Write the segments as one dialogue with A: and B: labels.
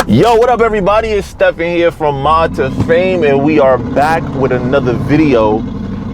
A: Yo, what up everybody? It's Stephen here from Mod2Fame, and we are back with another video.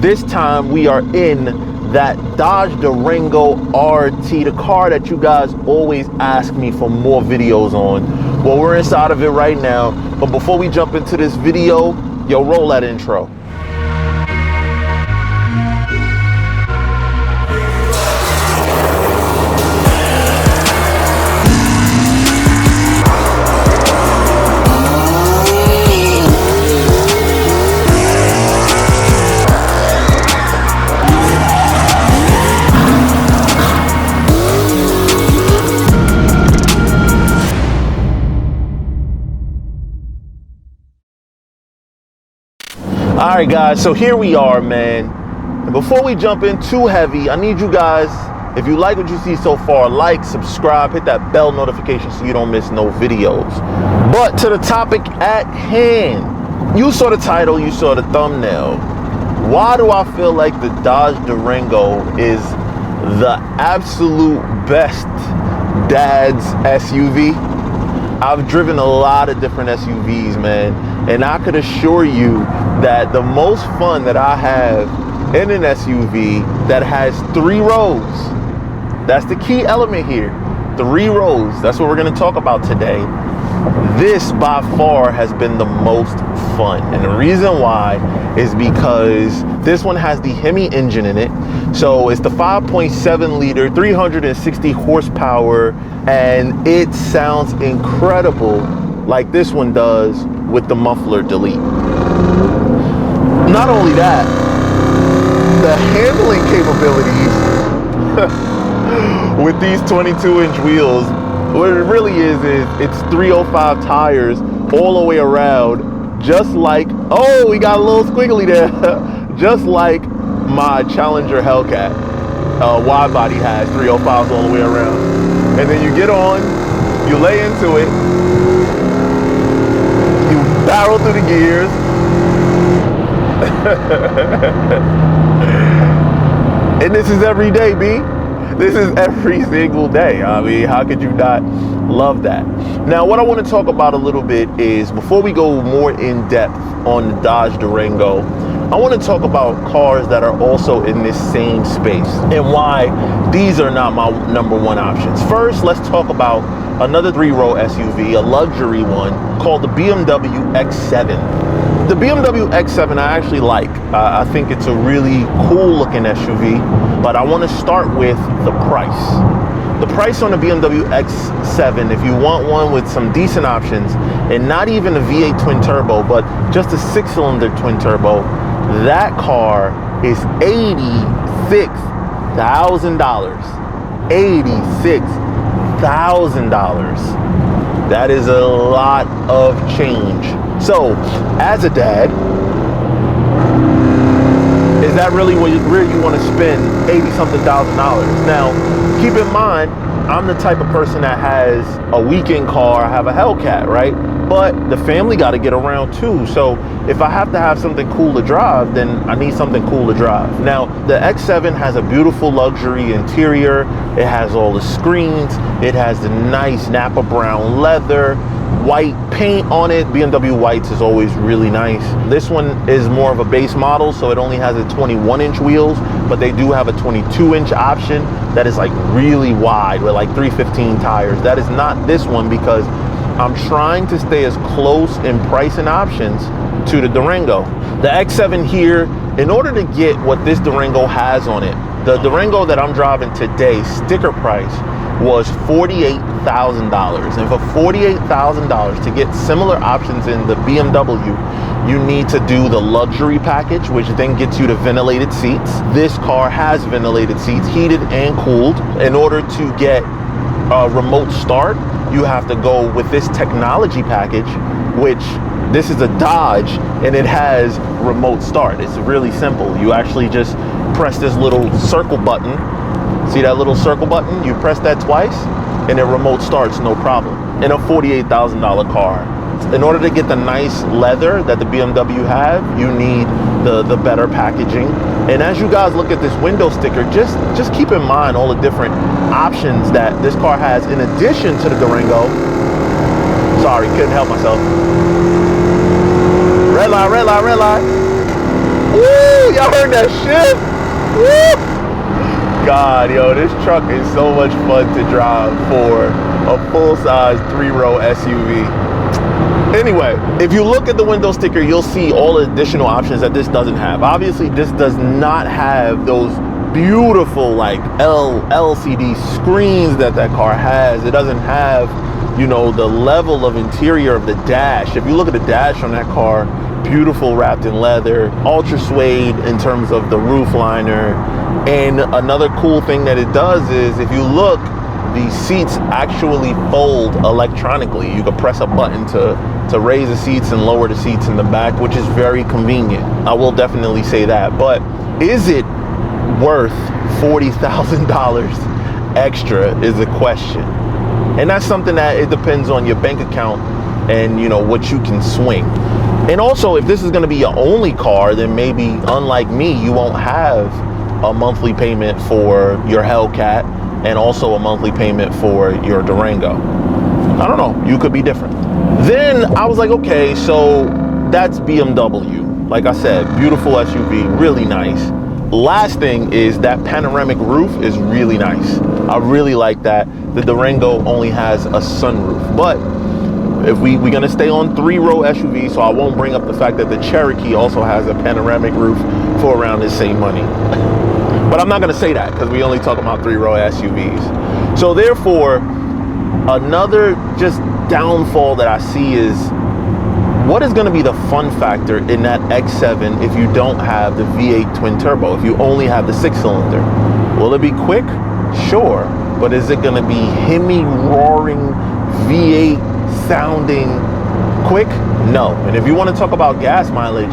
A: This time we are in that Dodge Durango RT, the car that you guys always ask me for more videos on. Well, we're inside of it right now, but before we jump into this video, yo, roll that intro. All right, guys, so here we are, man. And before we jump in too heavy, I need you guys, if you like what you see so far, like, subscribe, hit that bell notification so you don't miss no videos. But to the topic at hand, you saw the title, you saw the thumbnail. Why do I feel like the Dodge Durango is the absolute best dad's SUV? I've driven a lot of different SUVs, man, and I could assure you that the most fun that I have in an SUV that has 3 rows, that's the key element here, 3 rows, that's what we're going to talk about today. This by far has been the most fun, and the reason why is because this one has the Hemi engine in it. So it's the 5.7 liter, 360 horsepower, and it sounds incredible like this one does with the muffler delete. Not only that, the handling capabilities with these 22-inch wheels, what it really is it's 305 tires all the way around, just like, oh, we got a little squiggly there, just like my Challenger Hellcat wide body has 305s all the way around. And then you get on, you lay into it, you barrel through the gears, and this is every day, B. This is every single day. I mean, how could you not love that? Now, what I want to talk about a little bit is, before we go more in depth on the Dodge Durango, I want to talk about cars that are also in this same space and why these are not my #1 options. First, let's talk about another 3-row SUV, a luxury one called the Bmw X7. The Bmw X7 I actually like. I think it's a really cool looking SUV, but I want to start with the price. The price on the Bmw X7, if you want one with some decent options, and not even a V8 twin turbo, but just a 6-cylinder twin turbo, that car is $86,000. $86,000. That is a lot of change. So, as a dad, is that really where you want to spend $80-something thousand? Now, keep in mind, I'm the type of person that has a weekend car. I have a Hellcat, right? But the family got to get around too. So if I have to have something cool to drive, then I need something cool to drive. Now, the X7 has a beautiful luxury interior. It has all the screens. It has the nice Napa brown leather, white paint on it. BMW whites is always really nice. This one is more of a base model, so it only has a 21-inch wheels, but they do have a 22-inch option that is like really wide with like 315 tires. That is not this one, because I'm trying to stay as close in price and options to the Durango. The X7 here, in order to get what this Durango has on it, the Durango that I'm driving today, sticker price was $48,000. And for $48,000 to get similar options in the BMW, you need to do the luxury package, which then gets you the ventilated seats. This car has ventilated seats, heated and cooled. In order to get a remote start, you have to go with this technology package, which this is a Dodge, and it has remote start. It's really simple. You actually just press this little circle button. See that little circle button? You press that twice and it remote starts, no problem. In a $48,000 car. In order to get the nice leather that the BMW have, you need the better packaging. And as you guys look at this window sticker, just keep in mind all the different options that this car has in addition to the Durango. So Sorry, couldn't help myself. Red light, red light, red light. Woo, y'all heard that shit? Woo! God, yo, this truck is so much fun to drive for a full-size 3-row SUV. Anyway, if you look at the window sticker, you'll see all the additional options that this doesn't have. Obviously, this does not have those beautiful like LCD screens that car has. It doesn't have, you know, the level of interior of the dash. If you look at the dash on that car, beautiful wrapped in leather, ultra suede in terms of the roof liner. And another cool thing that it does is, if you look, the seats actually fold electronically. You can press a button to raise the seats and lower the seats in the back, which is very convenient. I will definitely say that. But is it worth $40,000 extra is a question. And that's something that it depends on your bank account and, you know, what you can swing. And also, if this is going to be your only car, then maybe, unlike me, you won't have a monthly payment for your Hellcat and also a monthly payment for your Durango. I don't know, you could be different. Then I was like, okay, so that's BMW. Like I said, beautiful SUV, really nice. Last thing is that panoramic roof is really nice. I really like that. The Durango only has a sunroof, but if we're gonna stay on 3-row SUV, so I won't bring up the fact that the Cherokee also has a panoramic roof for around the same money. But I'm not gonna say that because we only talk about 3-row SUVs. So therefore, another just downfall that I see is, what is gonna be the fun factor in that X7 if you don't have the V8 twin turbo, if you only have the 6-cylinder? Will it be quick? Sure. But is it gonna be hemi roaring V8 sounding quick? No. And if you want to talk about gas mileage,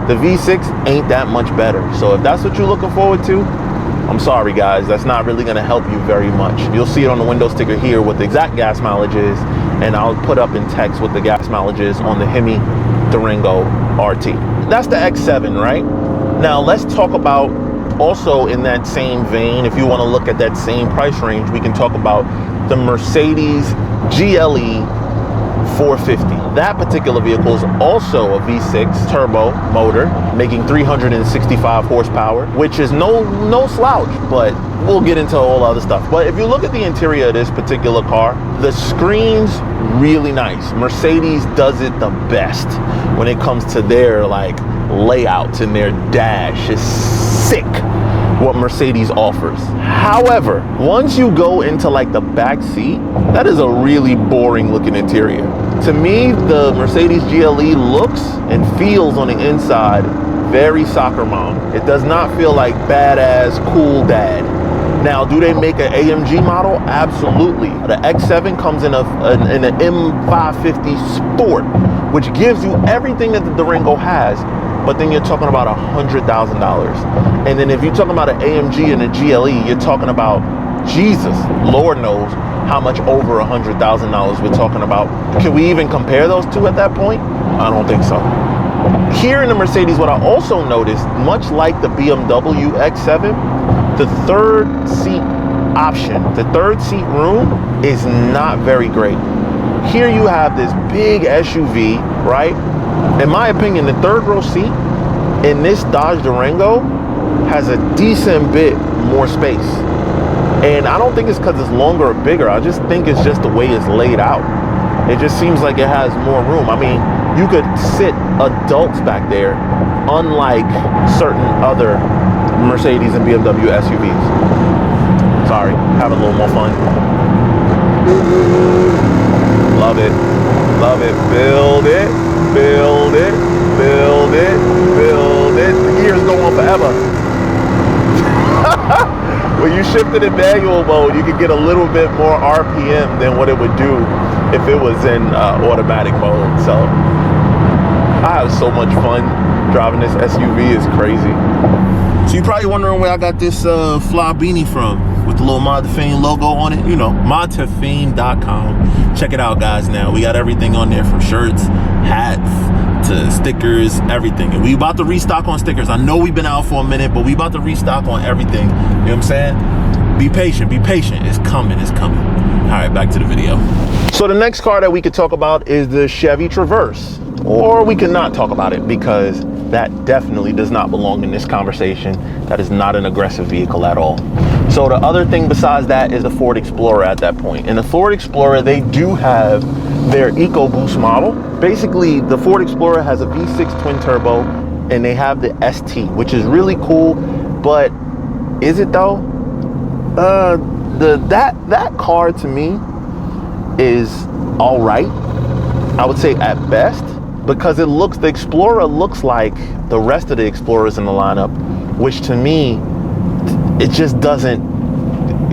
A: the V6 ain't that much better. So if that's what you're looking forward to, I'm sorry guys, that's not really going to help you very much. You'll see it on the window sticker here what the exact gas mileage is, and I'll put up in text what the gas mileage is on the Hemi Durango RT. That's the X7, right? Now let's talk about, also in that same vein, if you want to look at that same price range, we can talk about the Mercedes GLE 450. That particular vehicle is also a V6 turbo motor, making 365 horsepower, which is no slouch, but we'll get into all other stuff. But if you look at the interior of this particular car, the screen's really nice. Mercedes does it the best when it comes to their like layouts and their dash. It's sick what Mercedes offers. However, once you go into like the back seat, that is a really boring looking interior. To me, the Mercedes GLE looks and feels on the inside very soccer mom. It does not feel like badass cool dad. Now, do they make an AMG model? Absolutely. The X7 comes in an M550 Sport, which gives you everything that the Durango has, but then you're talking about $100,000. And then if you're talking about an AMG and a GLE, you're talking about, Jesus, Lord knows how much over $100,000 we're talking about. Can we even compare those two at that point? I don't think so. Here in the Mercedes, what I also noticed, much like the BMW X7, the third seat option, the third seat room is not very great. Here you have this big SUV, right? In my opinion, the third row seat in this Dodge Durango has a decent bit more space. And I don't think it's because it's longer or bigger. I just think it's just the way it's laid out. It just seems like it has more room. I mean, you could sit adults back there, unlike certain other Mercedes and BMW SUVs. Sorry, having a little more fun. Love it, love it, build it, build it, build it, build it. The gears go on forever. When you shift it in manual mode, you can get a little bit more RPM than what it would do if it was in automatic mode. So I have so much fun driving this SUV. It's crazy. So you're probably wondering where I got this fly beanie from with the little Mod2Fame logo on it. You know, Mod2Fame.com. Check it out, guys. Now we got everything on there, from shirts, hats, to stickers, everything. And we about to restock on stickers. I know we've been out for a minute, but we about to restock on everything. You know what I'm saying? Be patient, be patient. It's coming, it's coming. All right, back to the video. So the next car that we could talk about is the Chevy Traverse, or we could not talk about it because that definitely does not belong in this conversation. That is not an aggressive vehicle at all. So the other thing besides that is the Ford Explorer at that point. In the Ford Explorer, they do have their EcoBoost model. Basically, the Ford Explorer has a V6 twin turbo, and they have the ST, which is really cool. But is it though? That car to me is all right. I would say at best, because the Explorer looks like the rest of the Explorers in the lineup, which to me, it just doesn't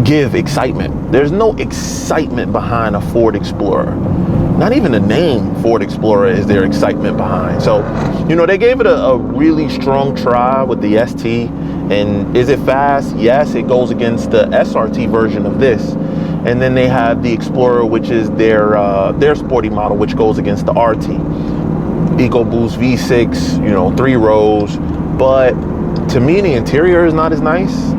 A: give excitement. There's no excitement behind a Ford Explorer. Not even the name Ford Explorer is there excitement behind. So, you know, they gave it a really strong try with the ST. And is it fast? Yes, it goes against the SRT version of this. And then they have the Explorer, which is their sporty model, which goes against the RT. EcoBoost V6, you know, 3 rows. But to me, the interior is not as nice.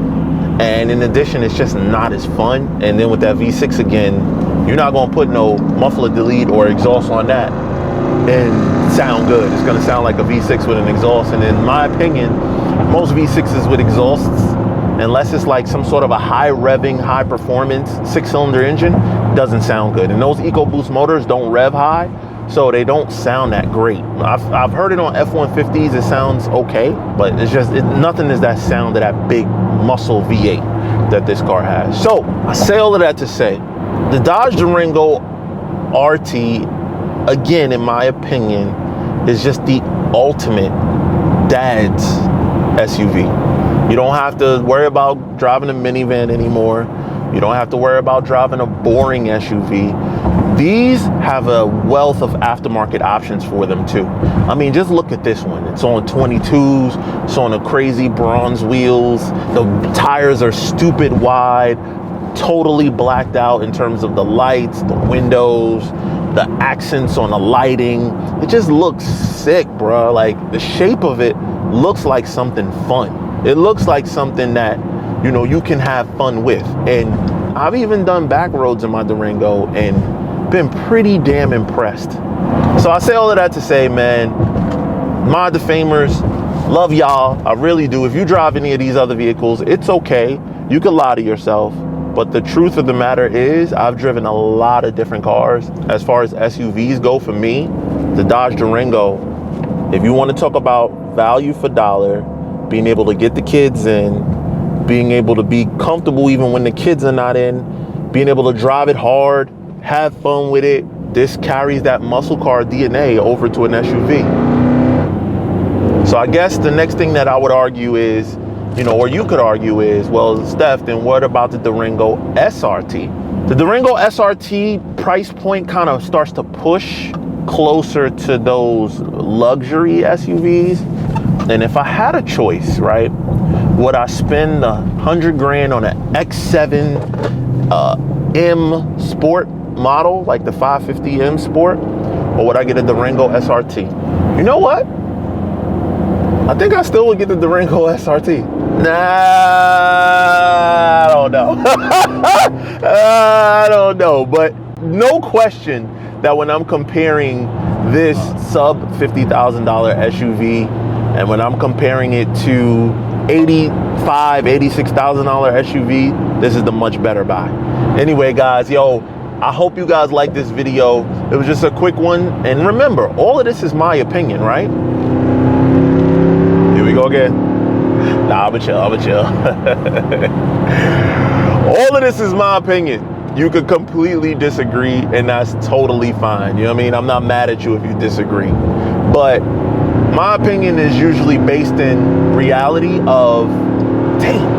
A: And in addition, it's just not as fun. And then with that V6 again, you're not going to put no muffler delete or exhaust on that and sound good. It's going to sound like a V6 with an exhaust. And in my opinion, most V6s with exhausts, unless it's like some sort of a high revving, high performance 6-cylinder engine, doesn't sound good. And those EcoBoost motors don't rev high, so they don't sound that great. I've heard it on F-150s, it sounds okay, but it's just, nothing is that sound of that big muscle V8 that this car has. So I say all of that to say, the Dodge Durango RT, again, in my opinion, is just the ultimate dad's SUV. You don't have to worry about driving a minivan anymore. You don't have to worry about driving a boring SUV. These have a wealth of aftermarket options for them too. I mean, just look at this one. It's on 22s, it's on the crazy bronze wheels. The tires are stupid wide, totally blacked out in terms of the lights, the windows, the accents on the lighting. It just looks sick, bro. Like, the shape of it looks like something fun. It looks like something that, you know, you can have fun with. And I've even done back roads in my Durango and been pretty damn impressed. So I say all of that to say, man, Mod2Famers, love y'all. I really do. If you drive any of these other vehicles, it's okay. You can lie to yourself. But the truth of the matter is, I've driven a lot of different cars. As far as SUVs go, for me, the Dodge Durango, if you want to talk about value for dollar, being able to get the kids in, being able to be comfortable even when the kids are not in, being able to drive it hard, have fun with it, this carries that muscle car DNA over to an SUV. So I guess the next thing that I would argue is, you know, or you could argue is, well, Steph, then what about the Durango SRT? The Durango SRT price point kind of starts to push closer to those luxury SUVs. And if I had a choice, right, would I spend $100 grand on an X7 M Sport model, like the 550 M Sport, or would I get a Durango SRT? You know what? I think I still would get the Durango SRT. Nah, I don't know. I don't know, but no question that when I'm comparing this sub $50,000 SUV and when I'm comparing it to $86,000 SUV, this is the much better buy. Anyway, guys, yo, I hope you guys like this video. It was just a quick one. And remember, all of this is my opinion, right? Here we go again. Nah, I'ma chill. All of this is my opinion. You could completely disagree, and that's totally fine. You know what I mean? I'm not mad at you if you disagree. But my opinion is usually based in reality of, damn.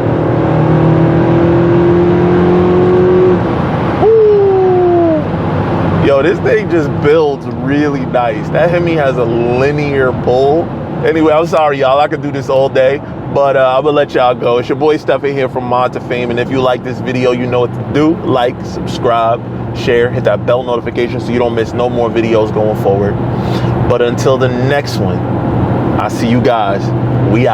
A: Yo, this thing just builds really nice. That Hemi has a linear pull. Anyway, I'm sorry, y'all. I could do this all day, but I'm gonna let y'all go. It's your boy Stephen here from Mod2Fame, and if you like this video, you know what to do. Like, subscribe, share, hit that bell notification so you don't miss no more videos going forward. But until the next one, I see you guys. We out.